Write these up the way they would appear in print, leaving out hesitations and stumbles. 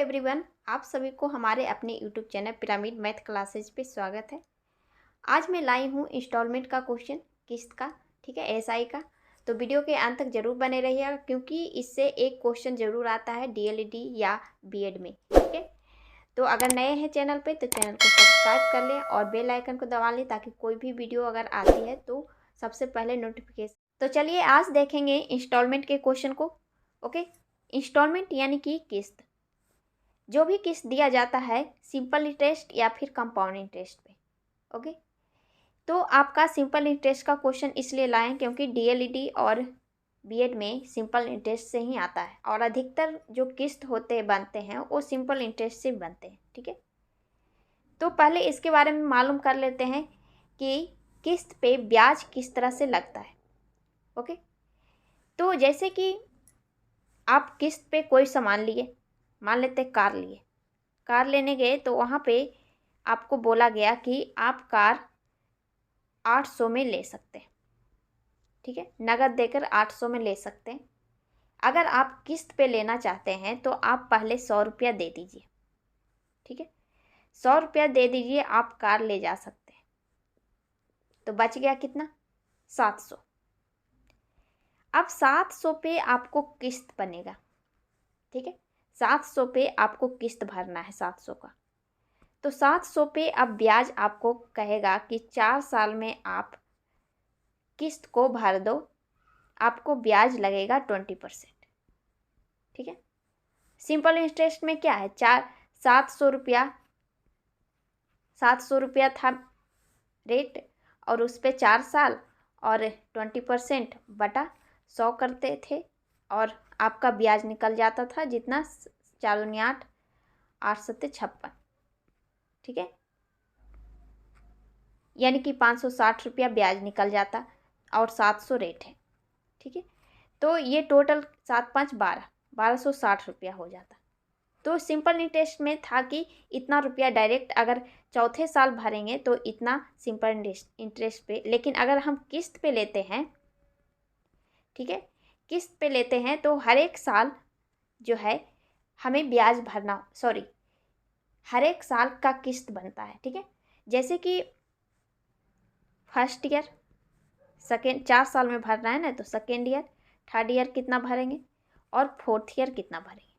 Everyone, आप सभी को हमारे अपने YouTube channel pyramid math classes पे स्वागत है। आज मैं लाई हूँ इंस्टॉलमेंट का क्वेश्चन, किस्त का, ठीक है, एसआई का। तो वीडियो के अंत तक जरूर बने रहिएगा क्योंकि इससे एक क्वेश्चन जरूर आता है डीएलईडी या बीएड में, ठीक है। तो अगर नए हैं चैनल पे तो चैनल को सब्सक्राइब कर लें और बेल आइकन को दबा लें ताकि कोई भी वीडियो अगर आती है तो सबसे पहले नोटिफिकेशन। तो चलिए आज देखेंगे इंस्टॉलमेंट के क्वेश्चन को। ओके, इंस्टॉलमेंट यानी कि किस्त। जो भी किस्त दिया जाता है सिंपल इंटरेस्ट या फिर कंपाउंड इंटरेस्ट पे। ओके, तो आपका सिंपल इंटरेस्ट का क्वेश्चन इसलिए लाएं क्योंकि डीएलईडी और बीएड में सिंपल इंटरेस्ट से ही आता है और अधिकतर जो किस्त बनते हैं वो सिंपल इंटरेस्ट से बनते हैं, ठीक है। तो पहले इसके बारे में मालूम कर लेते हैं कि किस्त पे ब्याज किस तरह से लगता है। ओके, तो जैसे कि आप किस्त पे कोई सामान लिए, मान लेते कार लिए, कार लेने गए तो वहाँ पे आपको बोला गया कि आप कार 800 में ले सकते हैं, ठीक है, नगद देकर 800 में ले सकते हैं। अगर आप किस्त पे लेना चाहते हैं तो आप पहले 100 रुपया दे दीजिए, ठीक है, 100 रुपया दे दीजिए, आप कार ले जा सकते हैं। तो बच गया कितना, 700। अब 700 पे आपको किस्त बनेगा, ठीक है, 700 पे आपको किस्त भरना है 700 का। तो 700 पे अब ब्याज आपको कहेगा कि 4 साल में आप किस्त को भर दो, आपको ब्याज लगेगा 20%, ठीक है। सिंपल इंटरेस्ट में क्या है, 700 रुपया था रेट और उस पर 4 साल और 20% बटा 100 करते थे और आपका ब्याज निकल जाता था जितना, 4 दूनी 8, 8 सत्ते 56, ठीक है, यानी कि 560 रुपया ब्याज निकल जाता और 700 रेट है, ठीक है। तो ये टोटल 7 5 12, 1260 रुपया हो जाता। तो सिंपल इंटरेस्ट में था कि इतना रुपया डायरेक्ट अगर चौथे साल भरेंगे तो इतना सिंपल इंटरेस्ट पे, लेकिन अगर हम किस्त पे लेते हैं, ठीक है, किस्त पे लेते हैं तो हर एक साल जो है हमें ब्याज भरना, हर एक साल का किस्त बनता है, ठीक है। जैसे कि फर्स्ट ईयर, सेकेंड, 4 साल में भरना है ना, तो सेकेंड ईयर, थर्ड ईयर कितना भरेंगे और फोर्थ ईयर कितना भरेंगे,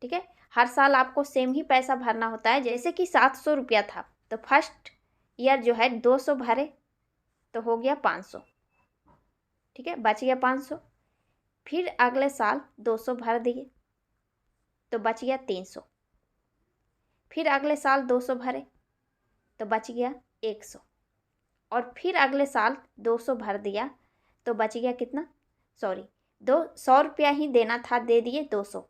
ठीक है। हर साल आपको सेम ही पैसा भरना होता है। जैसे कि 700 रुपया था तो फर्स्ट ईयर जो है 200 भरे तो हो गया 500, ठीक है, बच गया 500। फिर अगले साल 200 भर दिए तो बच गया 300। फिर अगले साल 200 भरे तो बच गया 100 और फिर अगले साल 200 भर दिया तो बच गया कितना, 100 रुपया ही देना था, दे दिए 200।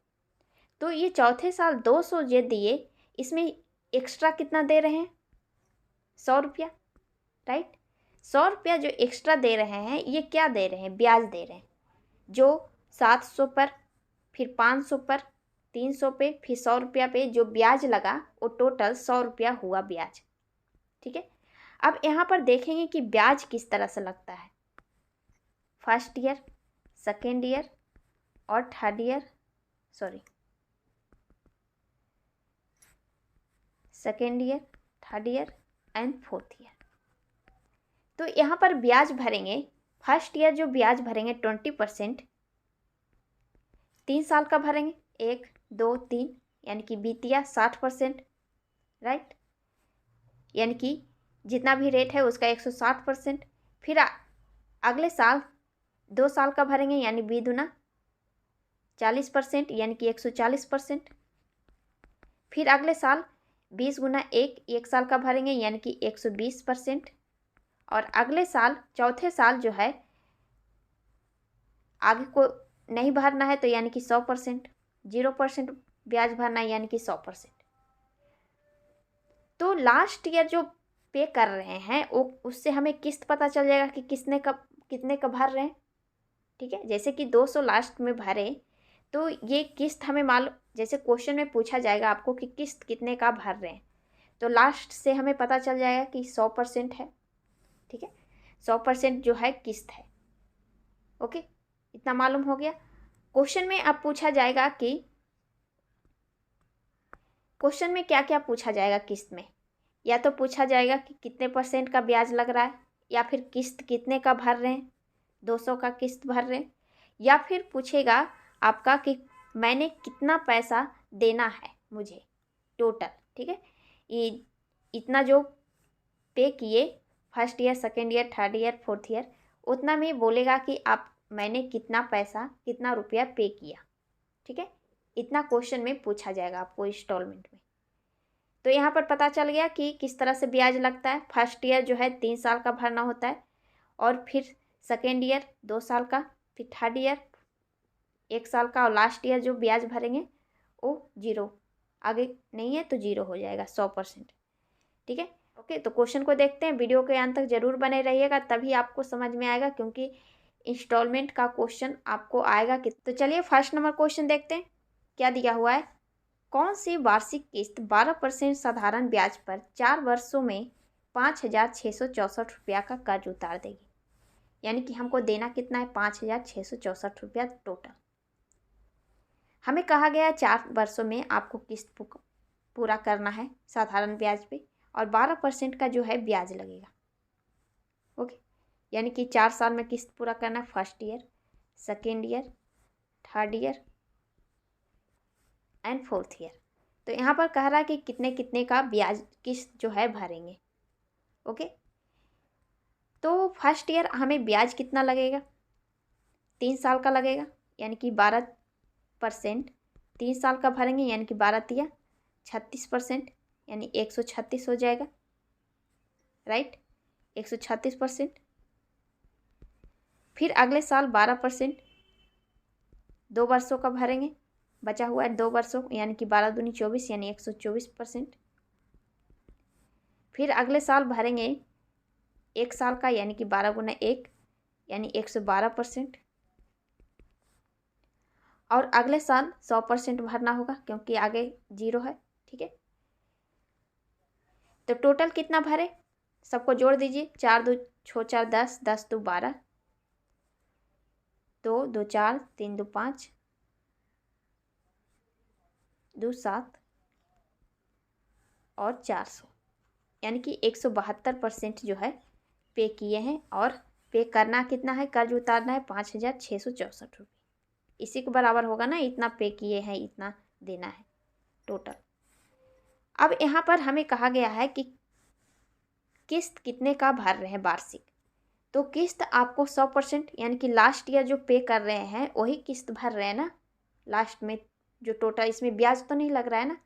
तो ये चौथे साल 200 जे दिए, इसमें एक्स्ट्रा कितना दे रहे हैं, 100 रुपया, राइट। 100 रुपया जो एक्स्ट्रा दे रहे हैं ये क्या दे रहे हैं, ब्याज दे रहे हैं, जो 700 पर, फिर 500 पर, 300 पे, फिर 100 रुपया पे जो ब्याज लगा वो टोटल 100 रुपया हुआ ब्याज, ठीक है। अब यहाँ पर देखेंगे कि ब्याज किस तरह से लगता है, फर्स्ट ईयर, सेकेंड ईयर और third year, second year, third year and fourth year. तो यहाँ पर ब्याज भरेंगे, फर्स्ट ईयर जो ब्याज भरेंगे 20%, 3 साल का भरेंगे, 1 2 3, यानी कि बीतिया 60%, राइट, यानी कि जितना भी रेट है उसका 160%। फिर अगले साल 2 साल का भरेंगे यानी 2 दूना 40%, यानी कि 140%। फिर अगले साल 20 गुना 1 साल का भरेंगे यानी कि 120%। और अगले साल चौथे साल जो है आगे को नहीं भरना है तो यानी कि 100%, 0% ब्याज भरना है यानी कि 100%। तो लास्ट ईयर जो पे कर रहे हैं वो, उससे हमें किस्त पता चल जाएगा कि कितने का भर रहे हैं, ठीक है। जैसे कि 200 लास्ट में भरे तो ये किस्त हमें मालूम, जैसे क्वेश्चन में पूछा जाएगा आपको कि किस्त कितने का भर रहे हैं तो लास्ट से हमें पता चल जाएगा कि 100% है, ठीक है, 100% जो है किस्त है। ओके, इतना मालूम हो गया। क्वेश्चन में अब पूछा जाएगा कि क्वेश्चन में क्या क्या पूछा जाएगा किस्त में, या तो पूछा जाएगा कि कितने % का ब्याज लग रहा है, या फिर किस्त कितने का भर रहे हैं, 200 का किस्त भर रहे हैं, या फिर पूछेगा आपका कि मैंने कितना पैसा देना है मुझे टोटल, ठीक है, ये इतना जो पे किए first year, second year, third year, fourth year, उतना में बोलेगा कि आप मैंने कितना पैसा, कितना रुपया पे किया, ठीक है। इतना क्वेश्चन में पूछा जाएगा आपको इंस्टॉलमेंट में। तो यहाँ पर पता चल गया कि किस तरह से ब्याज लगता है। फर्स्ट ईयर जो है 3 साल का भरना होता है, और फिर सेकेंड ईयर 2 साल का, फिर थर्ड ईयर 1 साल का, और लास्ट ईयर जो ब्याज भरेंगे वो 0, आगे नहीं है तो 0 हो जाएगा 100%, ठीक है। ओके, तो क्वेश्चन को देखते हैं। वीडियो के अंत तक जरूर बने रहिएगा, तभी आपको समझ में आएगा, क्योंकि इंस्टॉलमेंट का क्वेश्चन आपको आएगा कि। तो चलिए फर्स्ट नंबर क्वेश्चन देखते हैं क्या दिया हुआ है। कौन सी वार्षिक किस्त 12% साधारण ब्याज पर 4 वर्षों में 5,664 रुपया का कर्ज उतार देगी। यानी कि हमको देना कितना है, 5,664 रुपया टोटल। हमें कहा गया 4 वर्षों में आपको किस्त पूरा करना है साधारण ब्याज पे, और 12% का जो है ब्याज लगेगा। ओके, यानी कि 4 साल में किस्त पूरा करना है, first year, second year, third year and fourth year. तो यहाँ पर कह रहा है कि कितने कितने का ब्याज किस्त जो है भरेंगे। ओके, तो फर्स्ट ईयर हमें ब्याज कितना लगेगा, 3 साल का लगेगा, यानी कि 12% 3 साल का भरेंगे, यानी कि 12 तिया 36%, यानी 136 हो जाएगा, राइट, 136%। फिर अगले साल 12% 2 वर्षों का भरेंगे, बचा हुआ है 2 वर्षों, यानी कि 12 दूनी 24, यानी 124%। फिर अगले साल भरेंगे 1 साल का, यानी कि 12 गुना 1, यानी 112%। और अगले साल 100% भरना होगा, क्योंकि आगे 0 है, ठीक है। तो टोटल कितना भरे, सबको जोड़ दीजिए, 4 2 6 4 10, 10 2 12, 2 2 4, 3 2 5, 2 7 और 400, यानी कि 172% जो है पे किए हैं। और पे करना कितना है, कर्ज उतारना है 5,664 रुपये, इसी के बराबर होगा ना, इतना पे किए हैं इतना देना है टोटल। अब यहाँ पर हमें कहा गया है कि किस्त कितने का भर रहे हैं वार्षिक। तो किस्त आपको 100%, यानी कि लास्ट ईयर जो पे कर रहे हैं वही किस्त भर रहे हैं ना, लास्ट में जो टोटल, इसमें ब्याज तो नहीं लग रहा है ना,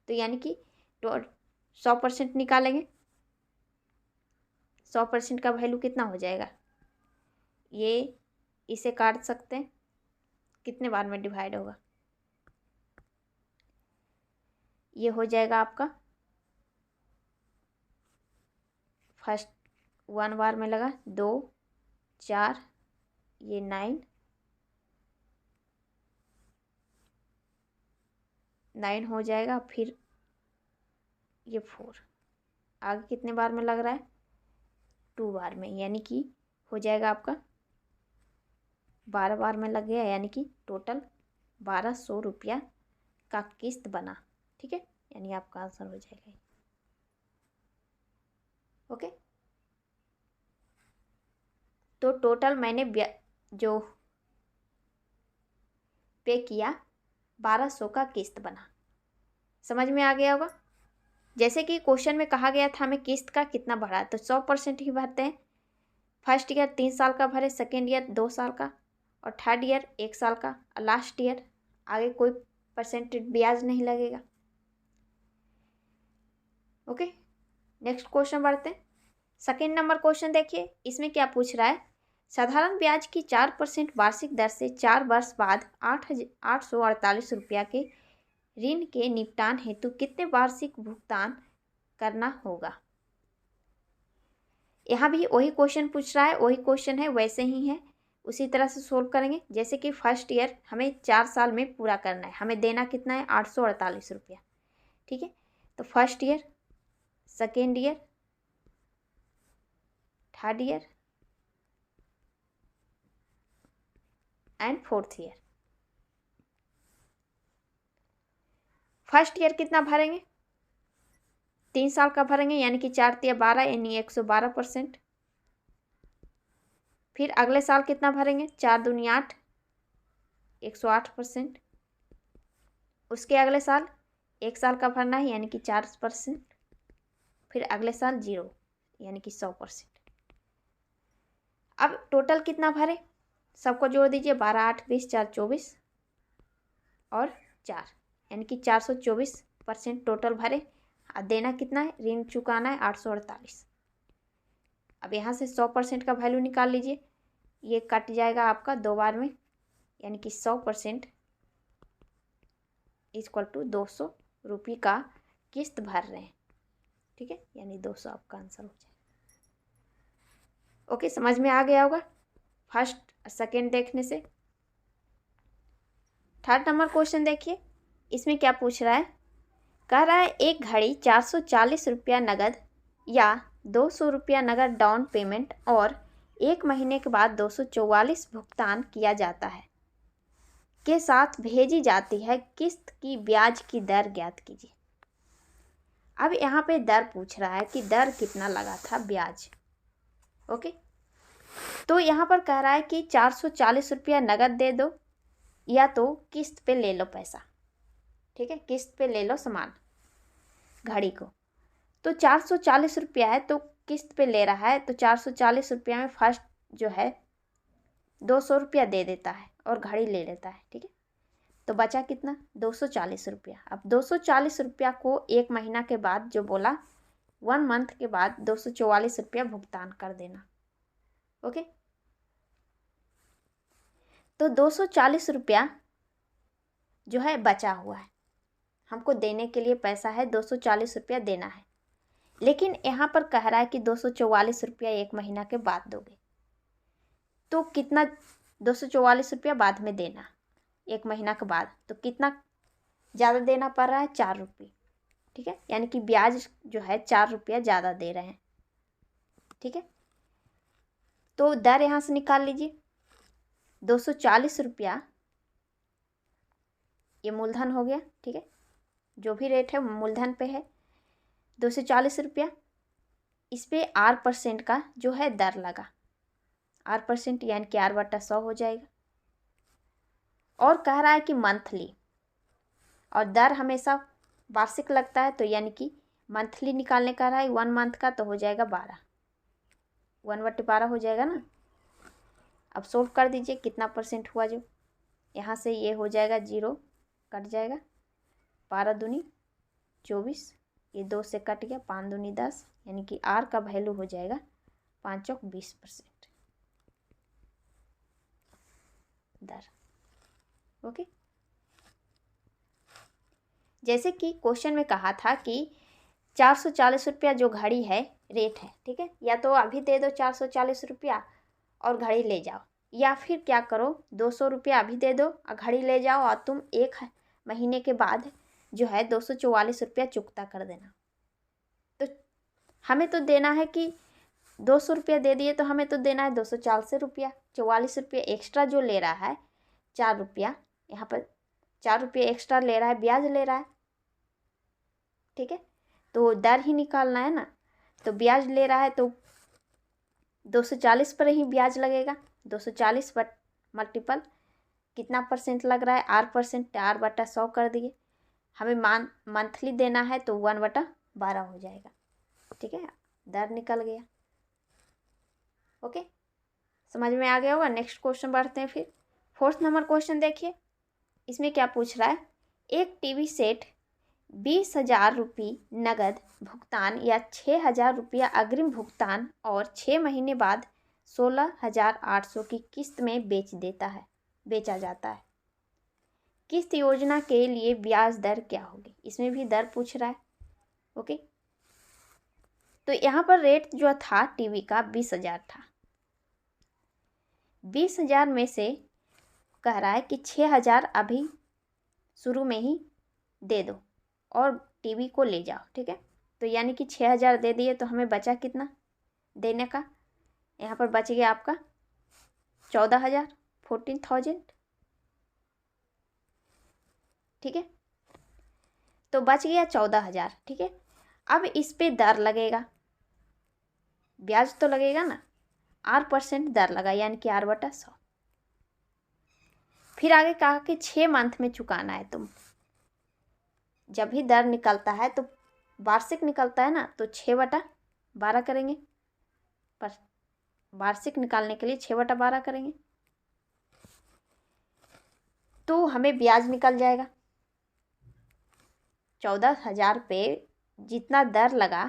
तो यानी कि 100% निकालेंगे। 100% का वैल्यू कितना हो जाएगा, ये इसे काट सकते हैं, कितने बार में डिवाइड होगा, ये हो जाएगा आपका फर्स्ट 1 बार में लगा 2 4, ये 9 हो जाएगा, फिर ये 4, आगे कितने बार में लग रहा है, 2 बार में, यानी कि हो जाएगा आपका 12 बार में लग गया, यानी कि टोटल 1200 रुपया का किस्त बना, ठीक है, यानी आपका आंसर हो जाएगा। ओके, तो टोटल मैंने जो पे किया 1200 का किस्त बना, समझ में आ गया होगा। जैसे कि क्वेश्चन में कहा गया था हमें किस्त का कितना भरा, तो 100% ही भरते हैं। फर्स्ट ईयर 3 साल का भरे, सेकेंड ईयर 2 साल का, और थर्ड ईयर 1 साल का, और लास्ट ईयर आगे कोई परसेंटेज ब्याज नहीं लगेगा। ओके, नेक्स्ट क्वेश्चन बढ़ते हैं। सेकेंड नंबर क्वेश्चन देखिए, इसमें क्या पूछ रहा है। साधारण ब्याज की 4% वार्षिक दर से 4 वर्ष बाद 848 रुपया के ऋण के निपटान हेतु कितने वार्षिक भुगतान करना होगा। यहाँ भी वही क्वेश्चन पूछ रहा है, वही क्वेश्चन है, वैसे ही है, उसी तरह से सोल्व करेंगे। जैसे कि फर्स्ट ईयर हमें 4 साल में पूरा करना है, हमें देना कितना है, 848 रुपया, ठीक है। तो first year, second year, third year and fourth year. First year कितना भरेंगे, 3 साल का भरेंगे, यानी कि 4 तिया 12 यानी 112%। फिर अगले साल कितना भरेंगे, 4 दूनी 8, 108%। उसके अगले साल 1 साल का भरना है यानी कि 4%। फिर अगले साल 0 यानी कि 100%। अब टोटल कितना भरे, सबको जोड़ दीजिए, 12 8 20 4 24 और 4 यानी कि 424% टोटल भरे। देना कितना है, ऋण चुकाना है 848। अब यहाँ से 100% का वैल्यू निकाल लीजिए, ये कट जाएगा आपका 2 बार में, यानी कि 100% इक्वल टू 200 रुपये का किस्त भर रहे हैं। ठीक है, यानी 200 आपका आंसर हो जाएगा। ओके, समझ में आ गया होगा फर्स्ट सेकेंड देखने से। थर्ड नंबर क्वेश्चन देखिए, इसमें क्या पूछ रहा है, कह रहा है एक घड़ी 440 रुपया नगद या 200 रुपया नगद डाउन पेमेंट और 1 महीने के बाद 244 भुगतान किया जाता है के साथ भेजी जाती है, किस्त की ब्याज की दर ज्ञात कीजिए। अब यहाँ पे दर पूछ रहा है कि दर कितना लगा था ब्याज। ओके, तो यहाँ पर कह रहा है कि 440 रुपया नगद दे दो या तो किस्त पे ले लो पैसा। ठीक है, किस्त पे ले लो सामान घड़ी को। तो 440 रुपया है तो किस्त पे ले रहा है, तो 440 रुपया में फर्स्ट जो है 200 रुपया दे देता है और घड़ी ले लेता है। ठीक है, तो बचा कितना, 240 रुपया। अब 240 रुपया को 1 महीना के बाद जो बोला 1 मंथ के बाद 244 रुपया भुगतान कर देना। ओके, तो 240 रुपया जो है बचा हुआ है, हमको देने के लिए पैसा है 240 रुपया देना है, लेकिन यहाँ पर कह रहा है कि 244 रुपया 1 महीना के बाद दोगे। तो कितना, 244 रुपया बाद में देना 1 महीना के बाद, तो कितना ज़्यादा देना पड़ रहा है, 4 रुपये। ठीक है, यानी कि ब्याज जो है 4 रुपया ज़्यादा दे रहे हैं। ठीक है, तो दर यहाँ से निकाल लीजिए, 240 रुपया ये मूलधन हो गया। ठीक है, जो भी रेट है मूलधन पे है, 240 रुपया, इस पे R% का जो है दर लगा, R% यानी कि R/100 हो जाएगा। और कह रहा है कि मंथली, और दर हमेशा वार्षिक लगता है, तो यानी कि मंथली निकालने का रहा है 1 मंथ का, तो हो जाएगा 12, 1/12 हो जाएगा ना। अब सोल्व कर दीजिए कितना परसेंट हुआ, जो यहाँ से ये हो जाएगा 0 कट जाएगा, 12 दूनी 24, ये 2 से कट गया, 5 दूनी 10, यानी कि R का वैल्यू हो जाएगा 5 चौक 20% दर। ओके, जैसे कि क्वेश्चन में कहा था कि 440 रुपया जो घड़ी है रेट है। ठीक है, या तो अभी दे दो 440 रुपया और घड़ी ले जाओ, या फिर क्या करो 200 रुपया अभी दे दो और घड़ी ले जाओ, और तुम 1 महीने के बाद जो है 244 रुपया चुकता कर देना। तो हमें तो देना है कि 200 रुपया दे दिए, तो हमें तो देना है 240 रुपया, 44 रुपया एक्स्ट्रा जो ले रहा है 4 रुपया, यहाँ पर 4 रुपये एक्स्ट्रा ले रहा है, ब्याज ले रहा है। ठीक है, तो दर ही निकालना है ना, तो ब्याज ले रहा है तो 240 पर ही ब्याज लगेगा। 240 पर मल्टीपल कितना परसेंट लग रहा है, R%, R/100 कर दिए। हमें मंथली देना है तो 1/12 हो जाएगा। ठीक है, दर निकल गया। ओके, समझ में आ गया होगा। नेक्स्ट क्वेश्चन बढ़ते हैं फिर। 4th नंबर क्वेश्चन देखिए, इसमें क्या पूछ रहा है, एक टीवी सेट 20,000 रुपये नगद भुगतान या 6,000 रुपया अग्रिम भुगतान और 6 महीने बाद 16,800 की किस्त में बेचा जाता है। किस्त योजना के लिए ब्याज दर क्या होगी, इसमें भी दर पूछ रहा है। ओके, तो यहाँ पर रेट जो था टीवी का 20,000 था। 20,000 में से कह रहा है कि 6,000 अभी शुरू में ही दे दो और टीवी को ले जाओ। ठीक है, तो यानी कि 6,000 दे दिए, तो हमें बचा कितना देने का, यहाँ पर बच गया आपका 14,000, 14,000। ठीक है, तो बच गया 14,000। ठीक है, अब इस पे दर लगेगा, ब्याज तो लगेगा ना, R% दर लगा यानी कि R/100। फिर आगे कहा कि 6 मंथ में चुकाना है तुम। जब भी दर निकलता है तो वार्षिक निकलता है ना, तो 6/12 करेंगे, पर वार्षिक निकालने के लिए 6/12 करेंगे तो हमें ब्याज निकल जाएगा 14,000 पे जितना दर लगा,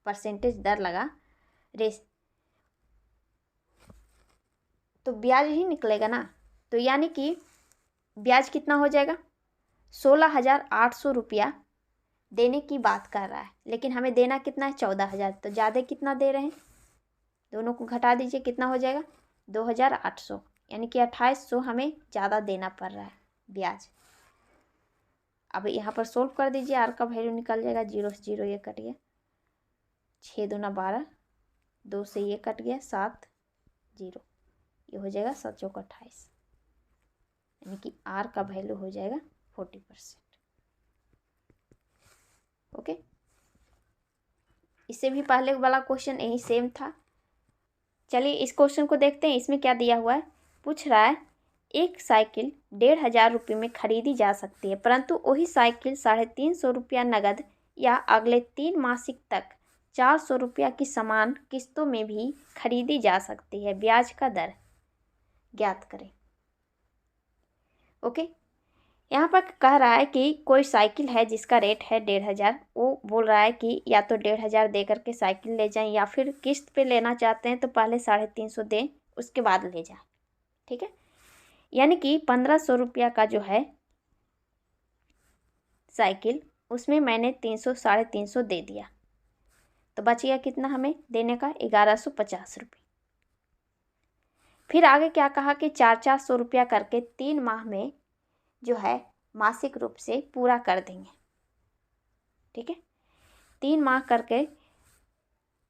परसेंटेज दर लगा रेस, तो ब्याज ही निकलेगा ना। तो यानी कि ब्याज कितना हो जाएगा, 16,800 रुपया देने की बात कर रहा है, लेकिन हमें देना कितना है, 14,000। तो ज़्यादा कितना दे रहे हैं, दोनों को घटा दीजिए, कितना हो जाएगा, 2,800, यानी कि 2,800 हमें ज़्यादा देना पड़ रहा है ब्याज। अब यहाँ पर सोल्व कर दीजिए, आर का वैल्यू निकल जाएगा, 0 से 0 ये कट गया, 6 दूना 12, 2 से ये कट गया 7, 0, ये हो जाएगा 7 चौक 28, यानी कि आर का वैल्यू हो जाएगा 40%। ओके, इससे भी पहले वाला क्वेश्चन यही सेम था। चलिए इस क्वेश्चन को देखते हैं, इसमें क्या दिया हुआ है। पूछ रहा है एक साइकिल 1,500 रुपये में खरीदी जा सकती है, परंतु वही साइकिल 350 रुपया नगद या अगले 3 मासिक तक 400 रुपया की समान किस्तों में भी खरीदी जा सकती है। ब्याज का दर ज्ञात करें। ओके, यहाँ पर कह रहा है कि कोई साइकिल है जिसका रेट है 1,500। वो बोल रहा है कि या तो 1,500 दे करके साइकिल ले जाएं, या फिर किस्त पे लेना चाहते हैं तो पहले 350 दें, उसके बाद ले जाएं। ठीक है, यानी कि 1,500 रुपया का जो है साइकिल, उसमें मैंने 350 दे दिया, तो बच गया कितना हमें देने का, 1,150 रुपये। फिर आगे क्या कहा कि 400 रुपया करके 3 माह में जो है मासिक रूप से पूरा कर देंगे। ठीक है, 3 माह करके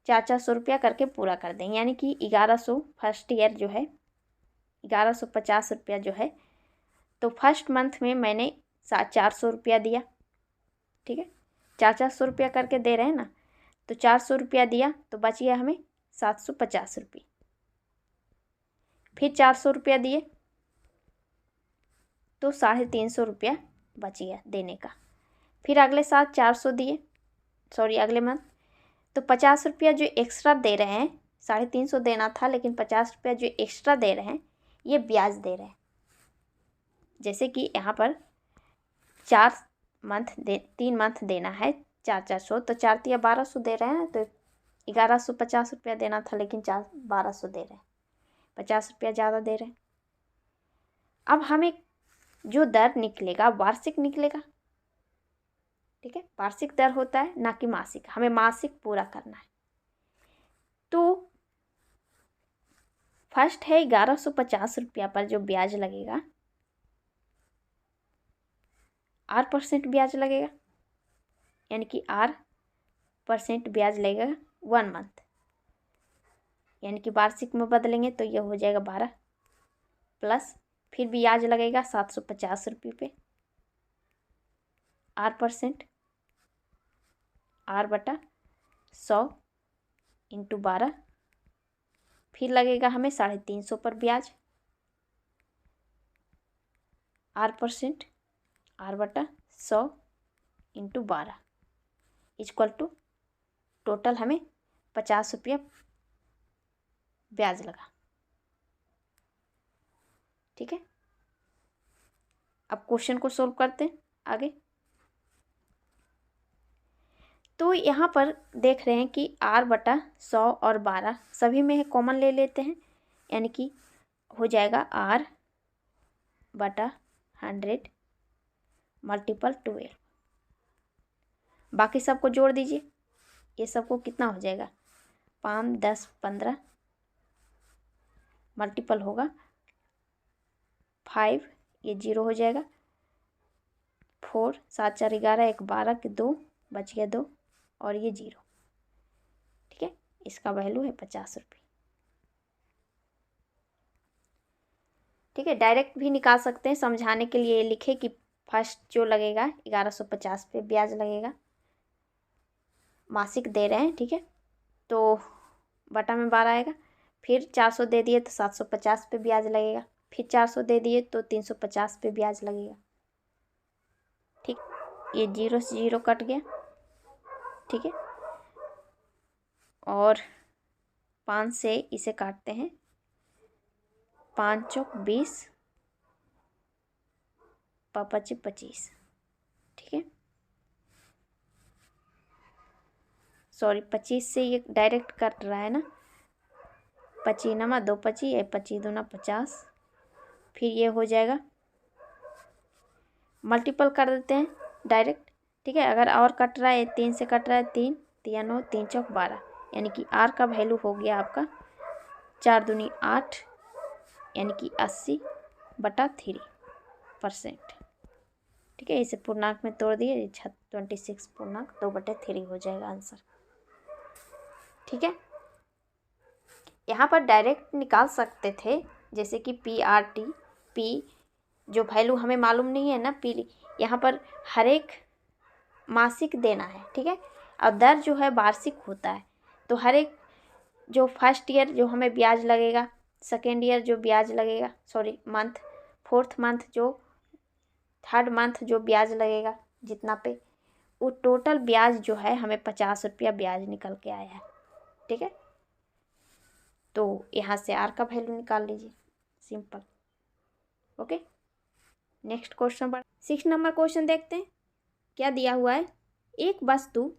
400 रुपया करके पूरा कर देंगे, यानी कि 1,100 फर्स्ट ईयर जो है 1,150 रुपया जो है, तो फर्स्ट मंथ में मैंने 400 रुपया दिया। ठीक है, 400 रुपया करके दे रहे हैं ना, तो 400 रुपया दिया तो बच गया हमें 750 रुपये। फिर 400 रुपया दिए तो 350 रुपया बच गया देने का। फिर अगले साल 400 दिए, अगले मंथ, तो 50 रुपया जो एक्स्ट्रा दे रहे हैं, 350 देना था लेकिन 50 रुपया जो एक्स्ट्रा दे रहे हैं ये ब्याज दे रहे हैं। जैसे कि यहाँ पर 3 मंथ देना है 400, तो 4 तिया 1200 दे रहे हैं, तो 1,150 रुपया देना था लेकिन 1200 दे रहे हैं, 50 रुपया ज़्यादा दे रहे हैं। अब हमें जो दर निकलेगा वार्षिक निकलेगा। ठीक है, वार्षिक दर होता है ना कि मासिक, हमें मासिक पूरा करना है। तो फर्स्ट है 1,150 रुपया पर जो ब्याज लगेगा, R% ब्याज लगेगा, यानी कि R% ब्याज लगेगा 1 मंथ, यानी कि वार्षिक में बदलेंगे तो ये हो जाएगा 12, प्लस फिर ब्याज लगेगा 750 रुपये पे, R% R/100 × 12, फिर लगेगा हमें 350 पर ब्याज, R% R/100 × 12 equal to total हमें 50 रुपया ब्याज लगा। ठीक है, अब क्वेश्चन को सोल्व करते हैं आगे। तो यहाँ पर देख रहे हैं कि R/100 और 12 सभी में है, कॉमन ले लेते हैं, यानी कि हो जाएगा R/100 मल्टीपल 12। बाकी सबको जोड़ दीजिए, ये सबको कितना हो जाएगा, 5, 10, 15 मल्टीपल होगा 5, ये 0 हो जाएगा, 4, 7, 4, 11, 1, 12 के 2 बच गया 2, और ये 0। ठीक है, इसका वैल्यू है 50 रुपये। ठीक है, डायरेक्ट भी निकाल सकते हैं, समझाने के लिए लिखे कि फर्स्ट जो लगेगा 1150 पे ब्याज लगेगा, मासिक दे रहे हैं, ठीक है। तो बटा में 12 आएगा। फिर 400 दे दिए तो 750 पे ब्याज लगेगा। फिर 400 दे दिए तो 350 पे ब्याज लगेगा, ठीक। ये 0 से 0 कट गया, ठीक है। और 5 से इसे काटते हैं, 5 चौक 20, 5 25, ठीक है। सॉरी 25 से ये डायरेक्ट कट रहा है ना, 25 नमा 2 25, 25 दूना 50। फिर ये हो जाएगा, मल्टीपल कर देते हैं डायरेक्ट, ठीक है। अगर और कट रहा है 3 से कट रहा है, 3 3 9 3 चौक 12, यानी कि आर का वैल्यू हो गया आपका 4 दूनी 8, यानी कि 80/3%, ठीक है। इसे पूर्णांक में तोड़ दिए, 26 पूर्णांक 2/3 हो जाएगा आंसर, ठीक है। यहाँ पर डायरेक्ट निकाल सकते थे, जैसे कि PRT, P जो वैल्यू हमें मालूम नहीं है ना, P यहाँ पर हर एक मासिक देना है, ठीक है। और दर जो है वार्षिक होता है, तो हर एक जो फर्स्ट ईयर जो हमें ब्याज लगेगा, सेकेंड ईयर जो ब्याज लगेगा, सॉरी मंथ, फोर्थ मंथ जो, थर्ड मंथ जो ब्याज लगेगा जितना पे, वो टोटल ब्याज जो है हमें 50 रुपया ब्याज निकल के आया है, ठीक है। तो यहाँ से आर का वैल्यू निकाल लीजिए, सिंपल, ओके। नेक्स्ट क्वेश्चन पर 6 नंबर क्वेश्चन देखते हैं, क्या दिया हुआ है। एक वस्तु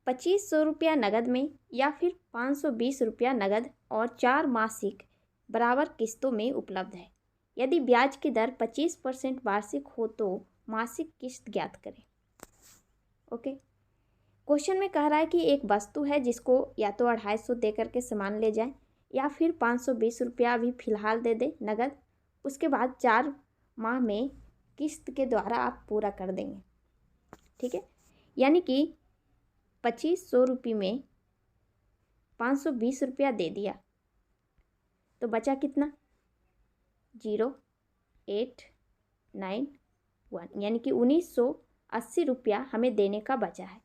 2500 रुपया नगद में या फिर 520 रुपया नगद और 4 मासिक बराबर किस्तों में उपलब्ध है। यदि ब्याज की दर 25% वार्षिक हो तो मासिक किस्त ज्ञात करें, ओके। क्वेश्चन में कह रहा है कि एक वस्तु है जिसको या तो 250 दे करके सामान ले जाए या फिर 520 रुपया अभी फ़िलहाल दे दे नगद, उसके बाद 4 माह में किस्त के द्वारा आप पूरा कर देंगे, ठीक है। यानी कि 2500 रुपये में 520 रुपया दे दिया तो बचा कितना, 0891, यानी कि 1980 रुपया हमें देने का बचा है।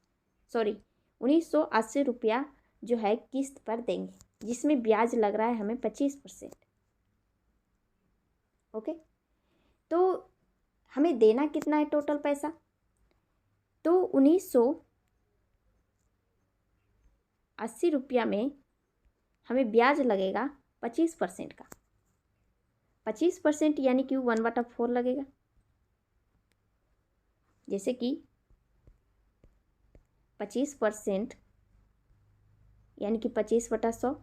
सॉरी 1980 रुपया जो है किस्त पर देंगे, जिसमें ब्याज लग रहा है हमें 25%, ओके। तो हमें देना कितना है टोटल पैसा, तो 1980 रुपया में हमें ब्याज लगेगा 25% का, 25% यानी कि 1/4 लगेगा, जैसे कि 25% यानी कि 25/100।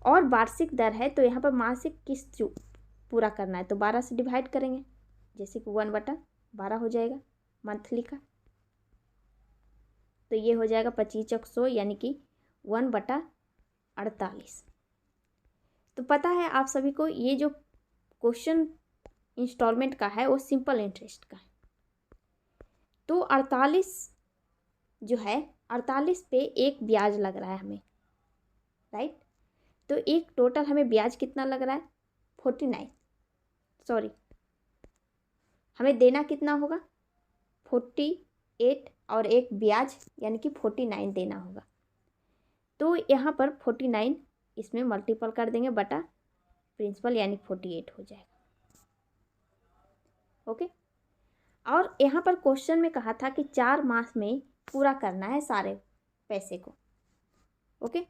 और वार्षिक दर है तो यहाँ पर मासिक किस्त जो पूरा करना है तो 12 से डिवाइड करेंगे, जैसे कि 1/12 हो जाएगा मंथली का, तो ये हो जाएगा 25/100 यानी कि 1/48। तो पता है आप सभी को ये जो क्वेश्चन इंस्टॉलमेंट का है वो सिंपल इंटरेस्ट का है। तो 48 जो है, 48 पे एक ब्याज लग रहा है हमें, राइट। तो एक टोटल हमें ब्याज कितना लग रहा है, 49, सॉरी हमें देना कितना होगा 48 और एक ब्याज यानी कि 49 देना होगा। तो यहाँ पर 49 इसमें मल्टीपल कर देंगे बटा प्रिंसिपल, यानी 48 हो जाएगा, ओके। और यहाँ पर क्वेश्चन में कहा था कि 4 माह में पूरा करना है सारे पैसे को, ओके।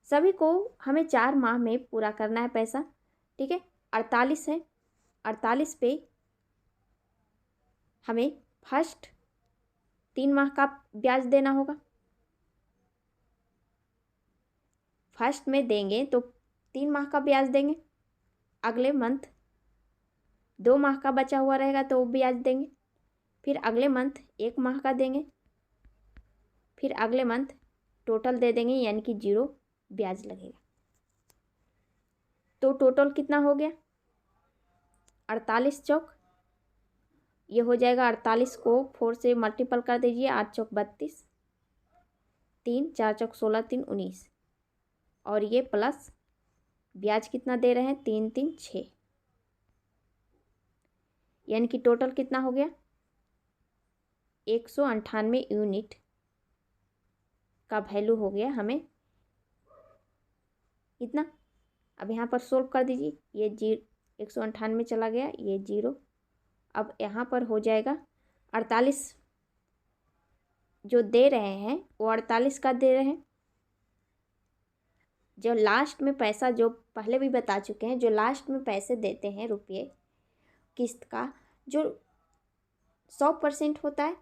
सभी को हमें 4 माह में पूरा करना है पैसा, ठीक है। 48 है, 48 पे हमें फर्स्ट 3 माह का ब्याज देना होगा, फर्स्ट में देंगे तो 3 माह का ब्याज देंगे, अगले मंथ 2 माह का बचा हुआ रहेगा तो वो ब्याज देंगे, फिर अगले मंथ 1 माह का देंगे, फिर अगले मंथ टोटल दे देंगे यानी कि 0 ब्याज लगेगा। तो टोटल कितना हो गया 48 चौक, ये हो जाएगा 48 को 4 से मल्टीपल कर दीजिए, 8 चौक 32, 3 4 चौक 16, 3 19, और ये प्लस ब्याज कितना दे रहे हैं 3 3 6, यानी कि टोटल कितना हो गया, 198 यूनिट का वैल्यू हो गया हमें इतना। अब यहाँ पर सोल्व कर दीजिए, ये 198 चला गया, ये 0। अब यहाँ पर हो जाएगा 48, जो दे रहे हैं वो 48 का दे रहे हैं। जो लास्ट में पैसा, जो पहले भी बता चुके हैं, जो लास्ट में पैसे देते हैं रुपये किस्त का, जो 100% होता है,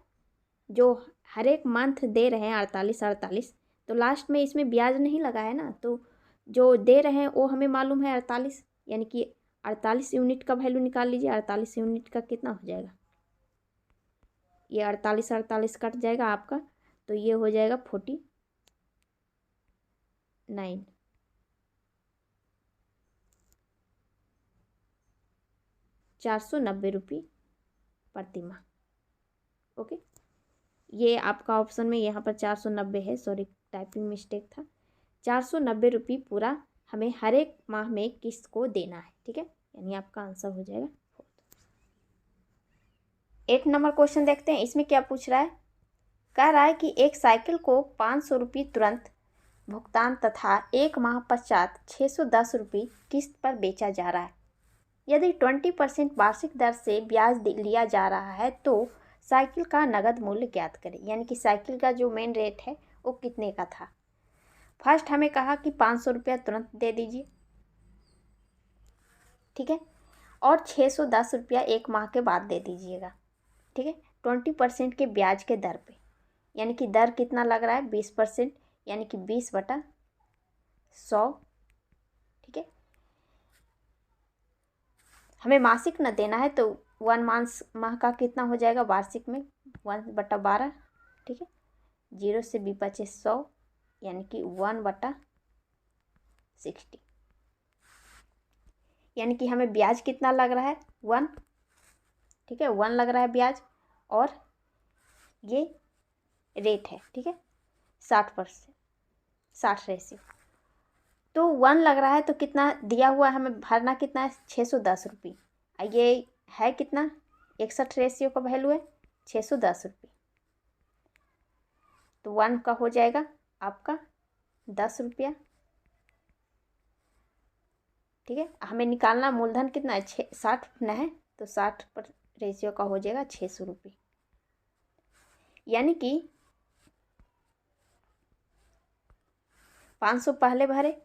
जो हर एक मंथ दे रहे हैं 48, तो लास्ट में इसमें ब्याज नहीं लगा है ना, तो जो दे रहे हैं वो हमें मालूम है 48, यानी कि 48 यूनिट का वैल्यू निकाल लीजिए। 48 यूनिट का कितना हो जाएगा, ये 48 कट जाएगा आपका, तो ये हो जाएगा 49, 490 रुपये प्रति माह। ओके, ये आपका ऑप्शन में यहाँ पर 490 है, सॉरी टाइपिंग मिस्टेक था। 490 रुपये पूरा हमें हर एक माह में किस्त को देना है, ठीक है, यानी आपका आंसर हो जाएगा 4। 8 नंबर क्वेश्चन देखते हैं, इसमें क्या पूछ रहा है। कह रहा है कि एक साइकिल को 500 रुपये तुरंत भुगतान तथा 1 माह पश्चात 610 रुपये किस्त पर बेचा जा रहा है। यदि 20% वार्षिक दर से ब्याज लिया जा रहा है तो साइकिल का नगद मूल्य ज्ञात करें। यानी कि साइकिल का जो मेन रेट है वो कितने का था। फर्स्ट हमें कहा कि 500 रुपया तुरंत दे दीजिए, ठीक है, और 610 रुपया 1 माह के बाद दे दीजिएगा, ठीक है, 20% के ब्याज के दर पे। यानी कि दर कितना लग रहा है, 20%, यानी कि 20/100, ठीक है। हमें मासिक न देना है तो 1 माह का कितना हो जाएगा वार्षिक में, 1/12, ठीक है, 0 से भी बचे 100, यानी कि 1/60, यानी कि हमें ब्याज कितना लग रहा है 1, ठीक है, 1 लग रहा है ब्याज, और ये रेट है, ठीक है, 60%, 60 रेशियो, तो 1 लग रहा है, तो कितना दिया हुआ है हमें भरना, कितना है 610 रुपये। ये है कितना, 61 रेशियो का वैल्यू है 610 रुपये, तो 1 का हो जाएगा आपका 10 रुपया, ठीक है। हमें निकालना मूलधन कितना है 60 न है, तो 60 पर रेशियो का हो जाएगा 600 रुपये। यानी कि 500 पहले भरे,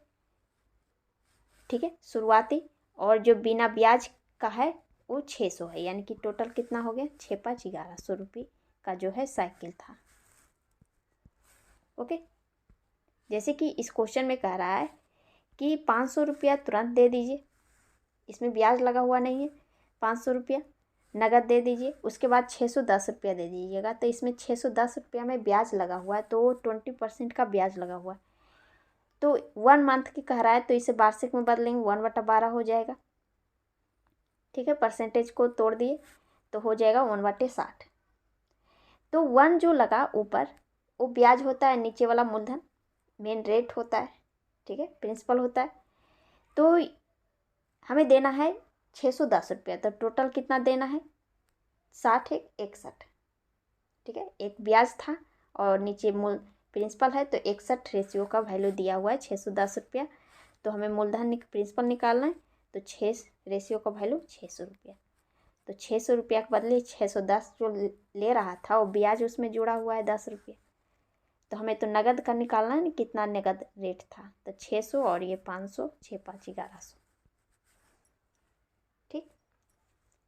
ठीक है, शुरुआती, और जो बिना ब्याज का है वो 600 है, यानी कि टोटल कितना हो गया 6×5 1100 रुपये का जो है साइकिल था। ओके, जैसे कि इस क्वेश्चन में कह रहा है कि 500 रुपया तुरंत दे दीजिए, इसमें ब्याज लगा हुआ नहीं है, 500 रुपया नगद दे दीजिए, उसके बाद 610 रुपया दे दीजिएगा, तो इसमें 610 रुपया में ब्याज लगा हुआ है, तो 20% का ब्याज लगा हुआ है, तो 1 मंथ की कह रहा है, तो इसे वार्षिक में बदलेंगे 1/12 हो जाएगा, ठीक है, परसेंटेज को तोड़ दिए तो हो जाएगा 1/60। तो 1 जो लगा ऊपर वो ब्याज होता है, नीचे वाला मूलधन मेन रेट होता है, ठीक है, प्रिंसिपल होता है, तो हमें देना है 610 रुपया, तो टोटल कितना देना है 60 61, ठीक है, एक ब्याज था और नीचे मूल प्रिंसिपल है, तो 61 रेशियो का वैल्यू दिया हुआ है 610 रुपया, तो हमें मूलधन प्रिंसिपल निकालना है, तो 6 रेशियो का वैल्यू 600 रुपया, तो 600 रुपया के बदले 610 जो ले रहा था वो ब्याज उसमें जुड़ा हुआ है 10 रुपये, तो हमें तो नगद का निकालना है ना, कितना नगद रेट था, तो 600 और ये 500, 6×5 1100, ठीक।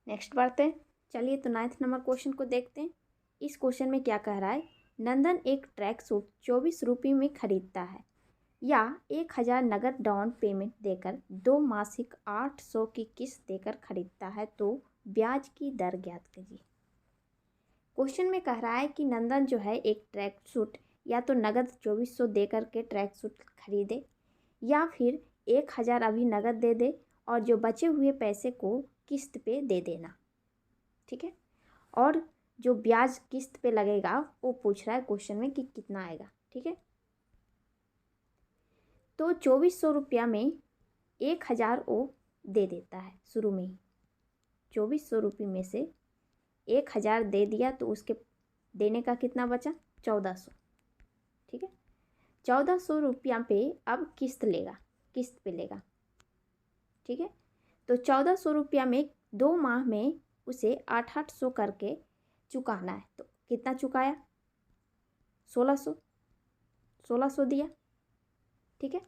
नेक्स्ट बढ़ते हैं, चलिए तो 9th नंबर क्वेश्चन को देखते हैं। इस क्वेश्चन में क्या कह रहा है, नंदन एक ट्रैक सूट 24 रुपये में खरीदता है या 1000 नगद डाउन पेमेंट देकर 2 मासिक 800 की किस्त देकर खरीदता है, तो ब्याज की दर ज्ञात कीजिए। क्वेश्चन में कह रहा है कि नंदन जो है एक ट्रैक सूट या तो नगद 2400 दे करके ट्रैक सूट खरीदे, या फिर 1000 अभी नगद दे दे और जो बचे हुए पैसे को किस्त पे दे देना, ठीक है, और जो ब्याज किस्त पे लगेगा वो पूछ रहा है क्वेश्चन में कि कितना आएगा, ठीक है। तो 2400 रुपया में 1000 वो दे देता है शुरू में ही, ₹2400 में से 1000 दे दिया तो उसके देने का कितना बचा? 1400। ठीक है, 1400 रुपया पे अब किस्त लेगा, किस्त पे लेगा। ठीक है, तो 1400 रुपया में 2 माह में उसे 800 करके चुकाना है। तो कितना चुकाया? 1600 दिया। ठीक है,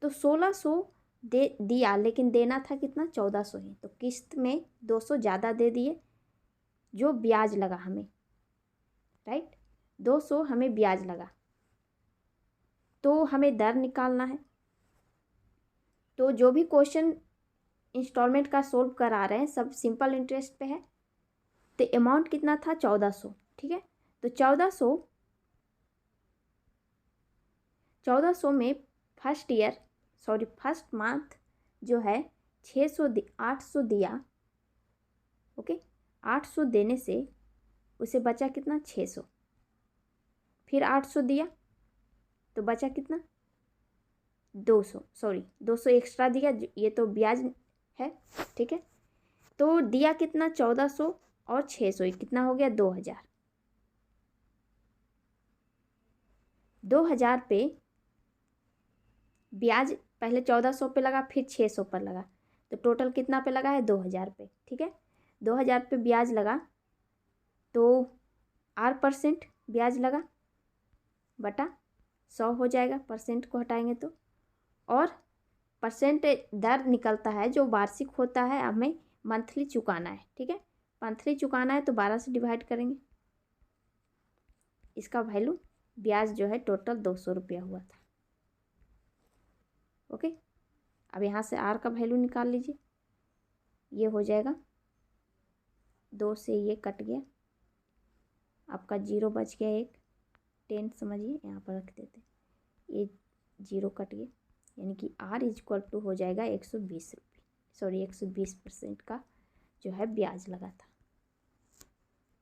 तो 1600 दे दिया, लेकिन देना था कितना? 1400 ही। तो किस्त में 200 ज़्यादा दे दिए, जो ब्याज लगा हमें, राइट, 200 हमें ब्याज लगा। तो हमें दर निकालना है। तो जो भी क्वेश्चन इंस्टॉलमेंट का सोल्व करा रहे हैं सब सिंपल इंटरेस्ट पे है। तो अमाउंट कितना था? 1400। ठीक है, तो 1400 में फर्स्ट मंथ जो है 800 दिया। ओके, 800 देने से उसे बचा कितना? 600। फिर 800 दिया तो बचा कितना? 200 एक्स्ट्रा दिया, ये तो ब्याज है। ठीक है, तो दिया कितना? 1400 और 600 कितना हो गया? 2000। 2000 पे ब्याज पहले 1400 पे लगा, फिर 600 पर लगा, तो टोटल कितना पे लगा है? 2000 पे। ठीक है, 2000 पे ब्याज लगा तो 8% ब्याज लगा बटा 100 हो जाएगा, परसेंट को हटाएंगे तो। और परसेंट दर निकलता है जो वार्षिक होता है, हमें मंथली चुकाना है। ठीक है, मंथली चुकाना है तो 12 से डिवाइड करेंगे। इसका वैल्यू ब्याज जो है टोटल 200 रुपया हुआ था। ओके, अब यहाँ से आर का वैल्यू निकाल लीजिए। ये हो जाएगा 2 से ये कट गया, आपका 0 बच गया, एक 10 समझिए, यहाँ पर रख देते, ये 0 कट गया, यानी कि आर इक्वल टू हो जाएगा 120 रुपये, 120% का जो है ब्याज लगा था।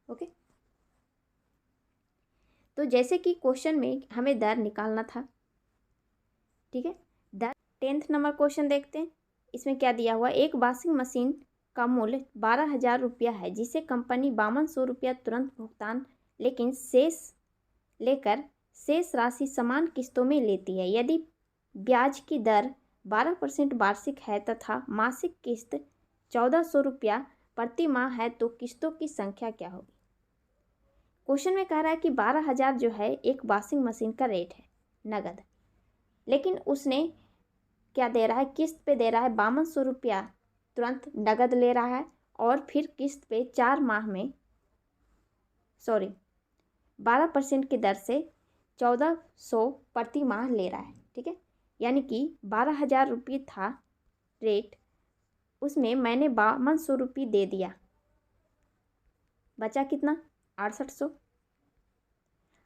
ओके, तो जैसे कि क्वेश्चन में हमें दर निकालना था। ठीक है, दर 10th नंबर क्वेश्चन देखते हैं। इसमें क्या दिया हुआ? एक वॉशिंग मशीन का मूल्य 12,000 रुपया है, जिसे कंपनी 5200 रुपया तुरंत भुगतान लेकिन शेष राशि समान किस्तों में लेती है। यदि ब्याज की दर 12% वार्षिक है तथा मासिक किस्त 1400 रुपया प्रति माह है, तो किस्तों की संख्या क्या होगी? क्वेश्चन में कह रहा है कि 12,000 जो है एक वॉशिंग मशीन का रेट है नगद, लेकिन उसने क्या दे रहा है? किस्त पे दे रहा है 5200 रुपया तुरंत नगद ले रहा है, और फिर किस्त पे 4 माह में 12% की दर से 1400 प्रति माह ले रहा है। ठीक है, यानी कि 12,000 रुपये था रेट, उसमें मैंने 5200 रुपये दे दिया, बचा कितना? 6800।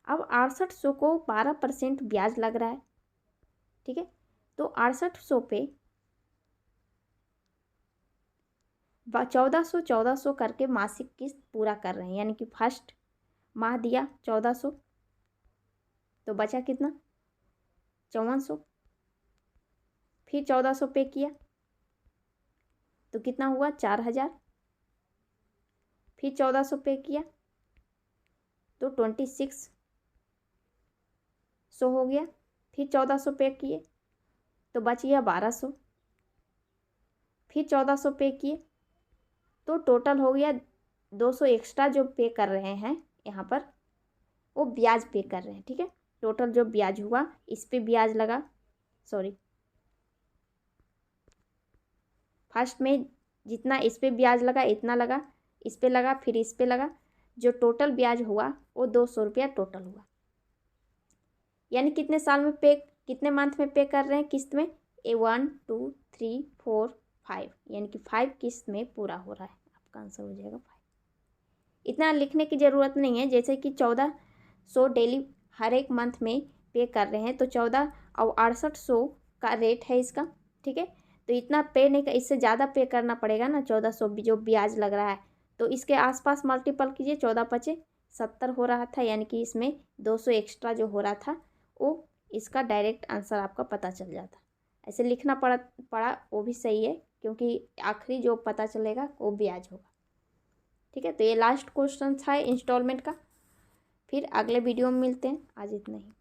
अब 6800 को 12% ब्याज लग रहा है। ठीक है, तो 6800 पे 1400 करके मासिक किस्त पूरा कर रहे हैं, यानी कि फर्स्ट माह दिया 1400, तो बचा कितना? 5400। फिर 1400 पे किया तो कितना हुआ? 4000। फिर 1400 पे किया तो 2600 हो गया। फिर 1400 पे किए तो बच गया 1200। फिर 1400 पे किए तो टोटल हो गया 200 एक्स्ट्रा जो पे कर रहे हैं यहाँ पर, वो ब्याज पे कर रहे हैं। ठीक है, टोटल जो ब्याज हुआ इस पे ब्याज लगा, फर्स्ट में जितना इस पे ब्याज लगा इतना लगा, इस पे लगा, फिर इस पे लगा, जो टोटल ब्याज हुआ वो 200 रुपया टोटल हुआ। यानी कितने साल में पे, कितने मंथ में पे कर रहे हैं किस्त में? 1 2 3 4 5, यानी कि 5 किस्त में पूरा हो रहा है। आपका आंसर हो जाएगा 5। इतना लिखने की ज़रूरत नहीं है, जैसे कि 1400 डेली हर एक मंथ में पे कर रहे हैं, तो 14 और 6800 का रेट है इसका। ठीक है, तो इतना पे नहीं, इससे ज़्यादा पे करना पड़ेगा ना, 1400 जो ब्याज लग रहा है, तो इसके आसपास मल्टीपल कीजिए। 14×5 = 70 हो रहा था, यानी कि इसमें 200 एक्स्ट्रा जो हो रहा था वो इसका डायरेक्ट आंसर आपका पता चल जाता। ऐसे लिखना पड़ा वो भी सही है, क्योंकि आखिरी जो पता चलेगा वो ब्याज होगा। ठीक है, तो ये लास्ट क्वेश्चन था इंस्टॉलमेंट का। फिर अगले वीडियो में मिलते हैं। आज इतना ही।